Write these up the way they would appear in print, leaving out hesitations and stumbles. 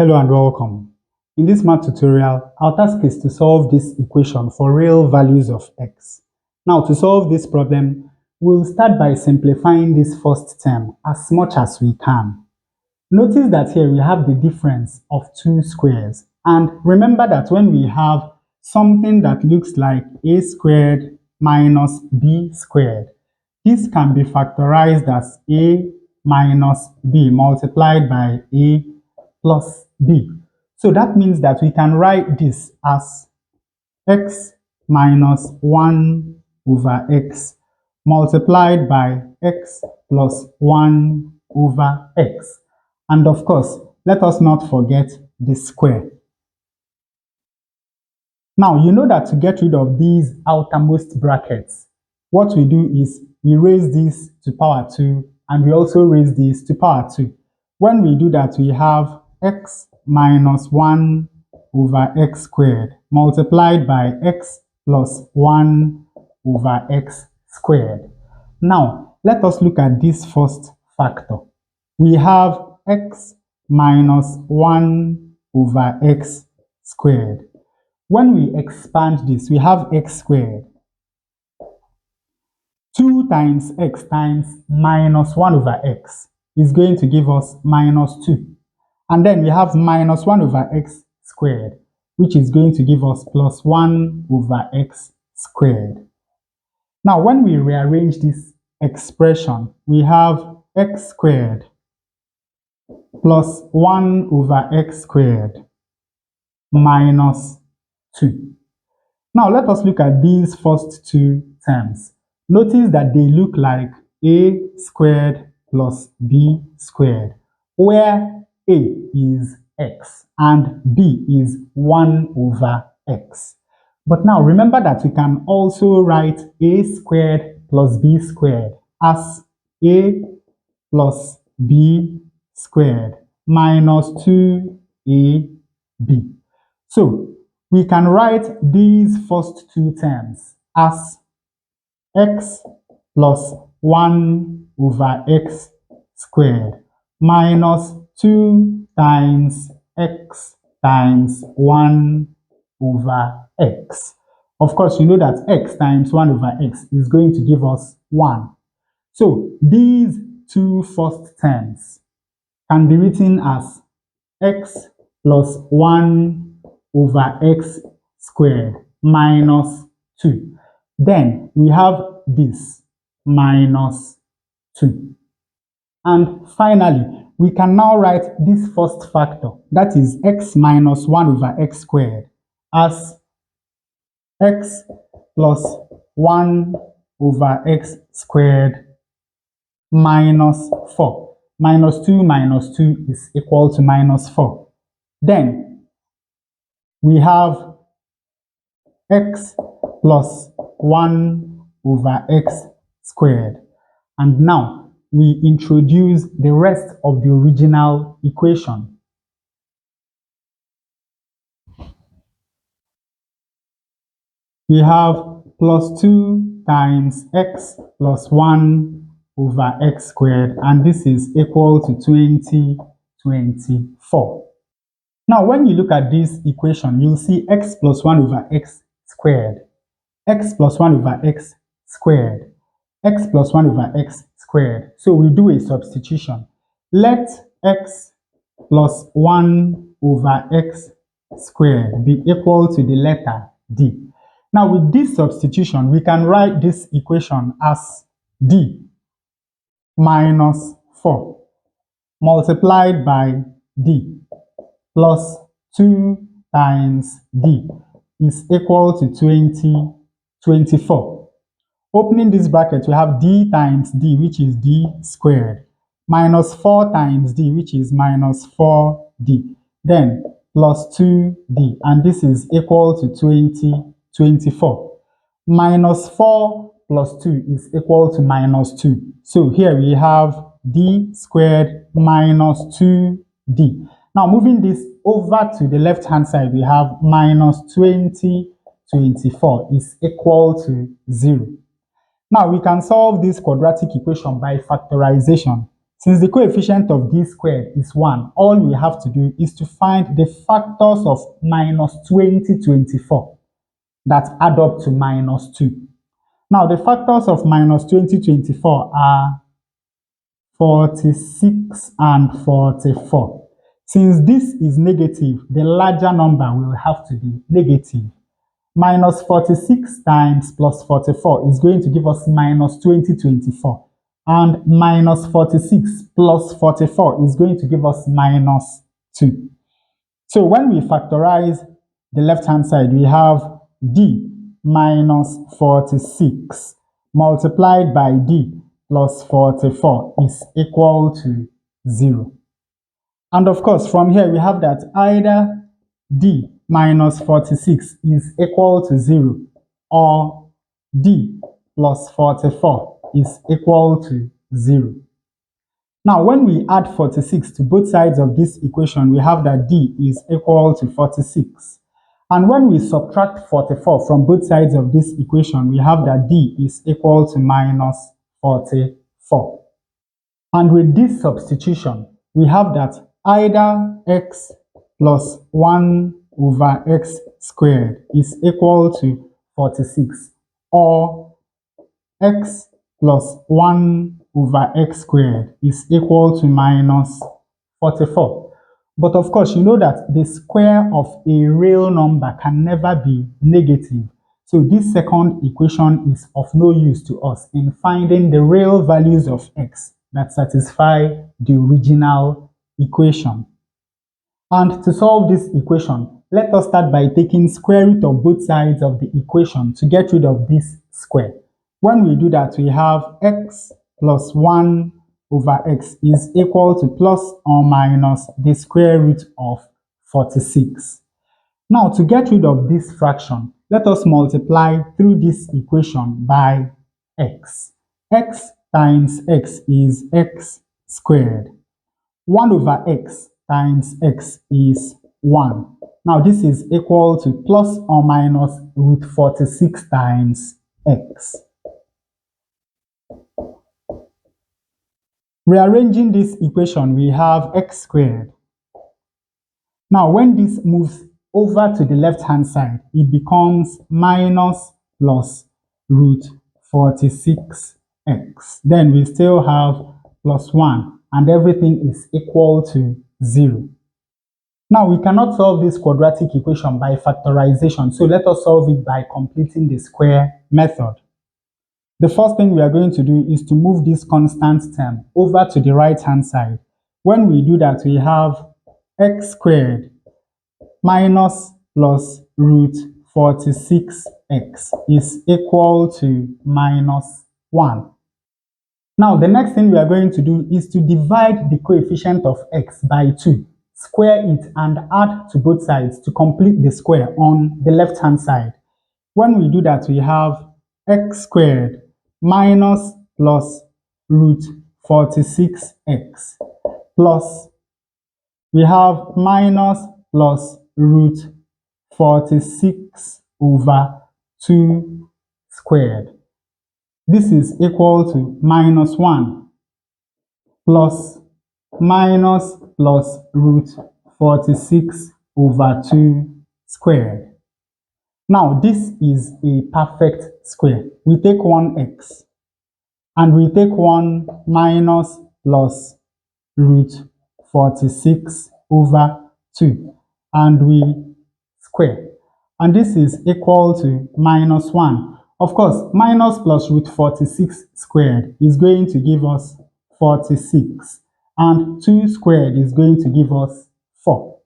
Hello and welcome. In this math tutorial, our task is to solve this equation for real values of x. Now, to solve this problem, we'll start by simplifying this first term as much as we can. Notice that here we have the difference of two squares. And remember that when we have something that looks like a squared minus b squared, this can be factorized as a minus b multiplied by a plus b. So that means that we can write this as x minus 1 over x multiplied by x plus 1 over x. And of course, let us not forget the square. Now, you know that to get rid of these outermost brackets, what we do is we raise this to power 2 and we also raise this to power 2. When we do that, we have x minus 1 over x squared multiplied by x plus 1 over x squared. Now, let us look at this first factor. We have x minus 1 over x squared. When we expand this, we have x squared. 2 times x times minus 1 over x is going to give us minus 2. And then we have minus 1 over x squared, which is going to give us plus 1 over x squared. Now, when we rearrange this expression, we have x squared plus 1 over x squared minus 2. Now, let us look at these first two terms. Notice that they look like a squared plus b squared, where a is x and b is 1 over x. But now remember that we can also write a squared plus b squared as a plus b squared minus 2ab. So we can write these first two terms as x plus 1 over x squared minus 2 times x times 1 over x. Of course, you know that x times 1 over x is going to give us 1. So these two first terms can be written as x plus 1 over x squared minus 2. Then we have this minus 2. And finally, we can now write this first factor, that is x minus 1 over x squared, as x plus 1 over x squared minus 4. Minus 2 is equal to minus 4. Then we have x plus 1 over x squared. And now we introduce the rest of the original equation. We have plus 2 times x plus 1 over x squared, and this is equal to 2024. Now, when you look at this equation, you'll see x plus 1 over x squared, x plus 1 over x squared, x plus 1 over x squared. So we do a substitution. Let x plus 1 over x squared be equal to the letter d. Now, with this substitution, we can write this equation as d minus 4 multiplied by d plus 2 times d is equal to 2024. Opening this bracket, we have d times d, which is d squared, minus 4 times d, which is minus 4d, then plus 2d, and this is equal to 2024. Minus 4 plus 2 is equal to minus 2. So here we have d squared minus 2d. Now, moving this over to the left-hand side, we have minus 2024 is equal to 0. Now, we can solve this quadratic equation by factorization. Since the coefficient of d squared is 1, all we have to do is to find the factors of minus 2024 that add up to minus 2. Now, the factors of minus 2024 are 46 and 44. Since this is negative, the larger number will have to be negative. Minus 46 times plus 44 is going to give us minus 2024. And minus 46 plus 44 is going to give us minus 2. So when we factorize the left-hand side, we have d minus 46 multiplied by d plus 44 is equal to 0. And of course, from here we have that either d minus 46 is equal to 0 or d plus 44 is equal to 0. Now, when we add 46 to both sides of this equation, we have that d is equal to 46. And when we subtract 44 from both sides of this equation, we have that d is equal to minus 44. And with this substitution, we have that either x plus 1 over x squared is equal to 46, or x plus 1 over x squared is equal to minus 44. But of course, you know that the square of a real number can never be negative. So this second equation is of no use to us in finding the real values of x that satisfy the original equation. And to solve this equation, let us start by taking square root of both sides of the equation to get rid of this square. When we do that, we have x plus 1 over x is equal to plus or minus the square root of 46. Now, to get rid of this fraction, let us multiply through this equation by x. X times x is x squared. 1 over x times x is 1. Now, this is equal to plus or minus root 46 times x. Rearranging this equation, we have x squared. Now, when this moves over to the left-hand side, it becomes minus plus root 46x. Then we still have plus 1, and everything is equal to 0. Now, we cannot solve this quadratic equation by factorization, so let us solve it by completing the square method. The first thing we are going to do is to move this constant term over to the right-hand side. When we do that, we have x squared minus plus root 46x is equal to minus 1. Now, the next thing we are going to do is to divide the coefficient of x by 2, square it, and add to both sides to complete the square on the left-hand side. When we do that, we have x squared minus plus root 46x plus we have minus plus root 46 over 2 squared. This is equal to minus 1 plus minus plus root 46 over 2 squared. Now, this is a perfect square. We take one x and we take one minus plus root 46 over 2 and we square. And this is equal to minus 1. Of course, minus plus root 46 squared is going to give us 46. And 2 squared is going to give us 4.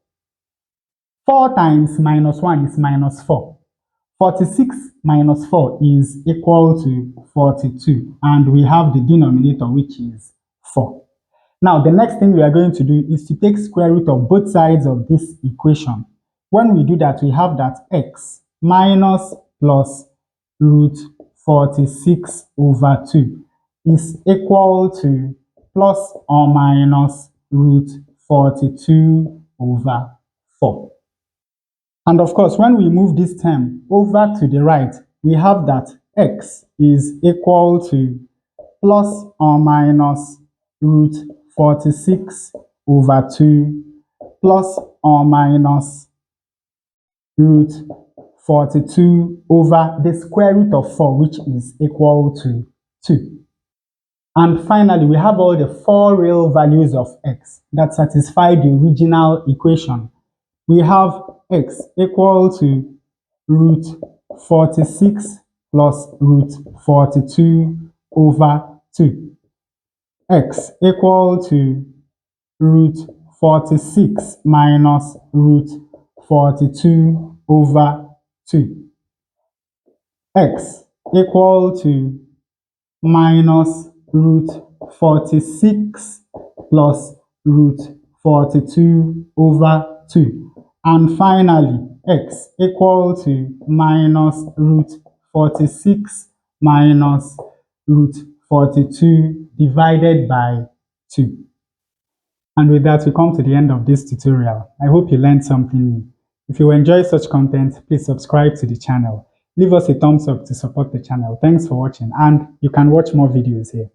4 times minus 1 is minus 4. 46 minus 4 is equal to 42, and we have the denominator, which is 4. Now, the next thing we are going to do is to take square root of both sides of this equation. When we do that, we have that x minus plus root 46 over 2 is equal to plus or minus root 42 over 4. And of course, when we move this term over to the right, we have that x is equal to plus or minus root 46 over 2 plus or minus root 42 over the square root of 4, which is equal to 2. And finally, we have all the 4 real values of x that satisfy the original equation. We have x equal to root 46 plus root 42 over 2. X equal to root 46 minus root 42 over 2. X equal to minus root 46 plus root 42 over 2. And finally, x equal to minus root 46 minus root 42 divided by 2. And with that, we come to the end of this tutorial. I hope you learned something new. If you enjoy such content, please subscribe to the channel. Leave us a thumbs up to support the channel. Thanks for watching, and you can watch more videos here.